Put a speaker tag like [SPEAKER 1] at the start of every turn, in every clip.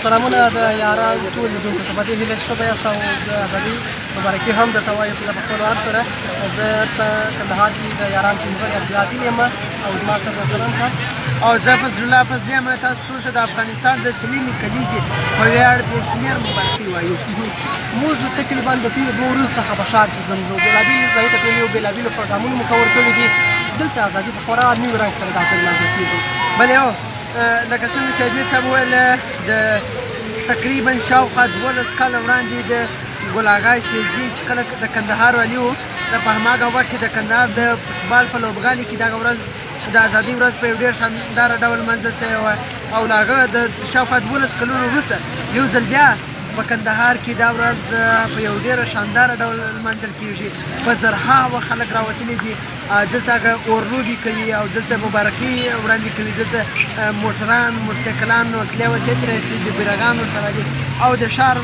[SPEAKER 1] سلامونه د یاران ټول لیدونکو ته په دې هیله شوبه یاست او د ازادۍ مبارکي هم درته وایم زه په خپل وار سره زه په کندهار کې د یاران ټیم غړی عبدالعظیم یم او زما سره نظرم هم
[SPEAKER 2] او زه فضل الله فضلي یم. تاسو ټول ته د افغانستان د سلیمې کلیزې په ویاړ بې شمېر مبارکي وایو.
[SPEAKER 1] موږ تقریبا د تېرو 2 ورځو څخه په ښار کې ګرځو، بېلابېلو ځایو ته تللي یو، بېلابېلو پروګرامونو مو کور کړي دي. دلته ازادي په خورا نوي رنګ سره داسې لمانځل کېږي.
[SPEAKER 2] بلې هو لکه څنګه چې عدل صاحب وویل د تقریبا شاوخوا 12 کاله وړاندې د ګل اغا شیرزي چې کله د کندهار والي و په هماغه وخت کې د کندهار د فوټبال په لوبغالي کې دغه ورځ د ازادۍ ورځ په یو ډېر شانداره ډول لمانځل سوې وه او له هغه د شاوخوا 12 کلونو وروسته یو ځل بیا په کندهار کې دا ورځ په یو ډېره شانداره ډول لمانځل کېږي. په زرهاوه خلک راوتلي دي، دلته هغه اورلوبې کوي او دلته مبارکي وړاندې کوي. دلته موټران، موټرسایکلان، نقلیه وسایط راسي دي، بیرغان ورسره دي او د ښار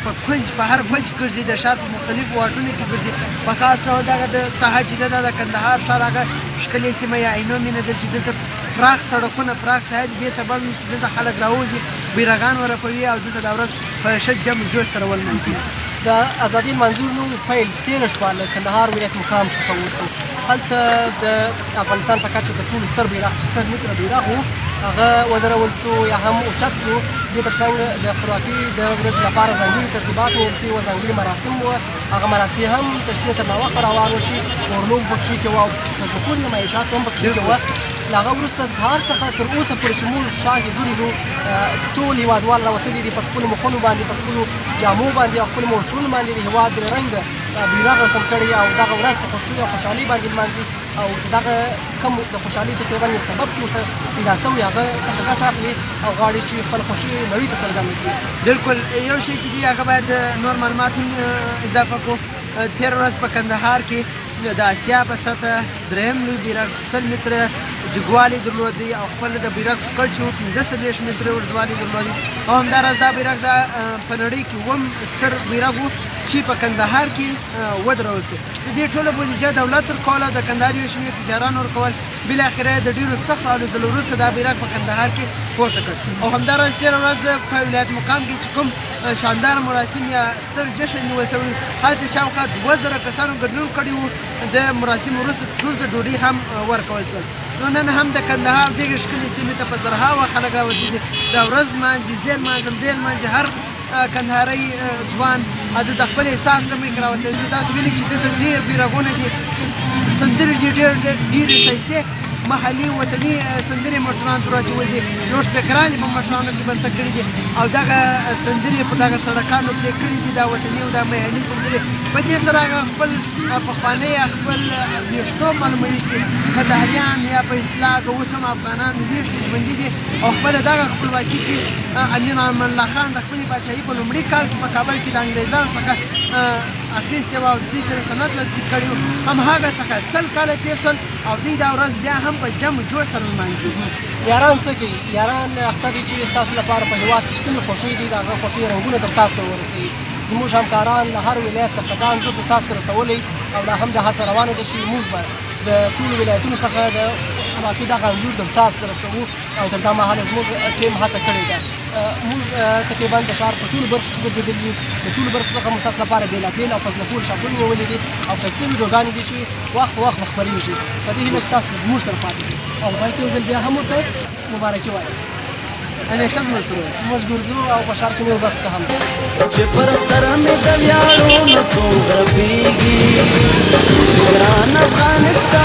[SPEAKER 2] په کونج په هر کونج ګرځي، د ښار په مختلفو واټونو کې ګرځي. په خاص ډول دغه د ساحه چې ده د کندهار ښار هغه ښکلې سیمه یا عینو مینه ده چې دلته پراخ سړکونه، پراخ ساحه دي. دې سبب دی چې دلته خلک راوځي، بیرغان ورپوي او دلته دا ورځ په ښه جم جوش سره ولمانځي.
[SPEAKER 1] د ازادۍ لمانځلو پیل تېره شوه له کندهار ولایت مقام څخه وسو. هلته د افغانستان په کچه تر ټولو ستر بیرغ چې 100 متره بیرغ و هغه ودرول سو یا هم اوچت سو. دې تر څنګ د خپلواکۍ د ورځې لپاره ځانګړي ترتیبات نیول سوي وه، ځانګړي مراسم وه. هغه مراسم هم تشنې تر ناوخته روان وو چې اورلوب پکښې کې وه او مضبوطون نمایشات هم پکښې کې وه. له هغه وروسته د سهار څخه تر اوسه پورې چې موږ ښار کې ګرځو ټول هېوادوال راوتلي دي، په خپلو مخونو باندې، په خپلو جامو باندې او خپلو موټرونو باندې د هېواد درې رنګه بیرغ رسم کړی او دغه ورځ په خوښۍ او خوشحالۍ باندې لمانځي او دغه کوم د خوشحالۍ تقریبا یو سبب چې ورته پیدا سوی هغه څخه ګټه اخلي او غواړي چې خپله خوښي نړۍ ته څرګنده کړي.
[SPEAKER 2] بلکل یو شی چې دی هغه باید نور معلومات هم اضافه کړو. تېره ورځ په کندهار کې د اسیا په سطحه درېیم لوی بیرغ 100 متره جګوالی درلودی او خپل د بیرغ ټوکر چې و 45 متره اوږدوالی درلودی او همداراز دا بیرغ د په نړۍ کې اووم ستر بیرغ و چې په کندهار کې ودرول سو. د دې ټوله بودیجه دولت ورکوله، د کندهار یو شمېر تجاران ورکول. بالاخره د ډېرو سختو هلو ځلو وروسته دا بیرغ په کندهار کې پورته کړ او همداراز تېره ورځ په ولایت مقام کې چې کوم شاندار مراسم یا ستر جشن نیول سوی هلته شاوخوا 2000 کسانو ګډون کړي وو. د مراسم وروسته ټول ته ډوډۍ هم ورکول شول. نو نن هم د کندهار دغې ښکلې سیمې ته په زرهاوه خلک راوتلي دي. دا ورځ لمانځي، زه لمانځم، دی لمانځي، هر کندهاری ځوان د خپل احساس له مخې راوتلی دي. تاسو وینئ چې دلته ډېر بیرغونه دي، سندرې دي ډېرې ښایستې محلي وطني سندرې موټرانو ته راچولي دي، لوډ سپیکران یې په موټرانو کې بسته کړي دي او دغه سندرې په دغه سړکانو پلې کړي دي، دا وطني او دا محلي سندرې. په دې سره هغه خپل پخوانی خپل ویښتوب معلوموي چې کندهاریان یا په اصطلاح که اوس هم افغانان ویښ دي، ژوندي دي او خپله دغه خپلواکي چې امیر امان الله خان د خپلې پاچاهۍ په لومړي کال کې په کابل کې د انګریزانو څخه اخیستې وه او د دوی سره سند لاسلیک کړی و، همهغه څخه 100 کاله تېر شول او دوی دا ورځ بیا هم په جم جوش سره لمانځي.
[SPEAKER 1] یاران څه کوي؟ یاران اخته دي چې ستاسو لپاره په هېواد کې چې کومې خوښۍ دي د هغه خوښۍ رنګونه تر تاسو ته ورسوي. زموږ همکاران له هر ولایت څخه دا انځور تر تاسو ته رسولی او لا هم د هڅه روانه ده چې موږ به د ټولو ولایتونو څخه د خپلواکۍ دغه انځور تر تاسو ته رسوو او تر دا مهاله زموږ ټیم هڅه کړې ده. موږ تقریبا د ښار په ټولو برخو کې ګرځېدلي یو، د ټولو برخو څخه مو ستاسو لپاره بېلابېل او په زړه پورې شاټونه نیولي دي او ښایستې ویډیوګانې دي چې وخت په وخت به خپرېږي. په دې هیله چې تاسو زموږ سره پاتې شئ او په پای کې یو ځل بیا هم ورته مبارکي وایم.
[SPEAKER 2] همیشه زموږ سره اوسئ.
[SPEAKER 1] موږ ګرځو او په ښار کې نور برخو ته هم
[SPEAKER 3] چې پر سر مې د ویاړو نه توغ رپېږي ګران افغانستان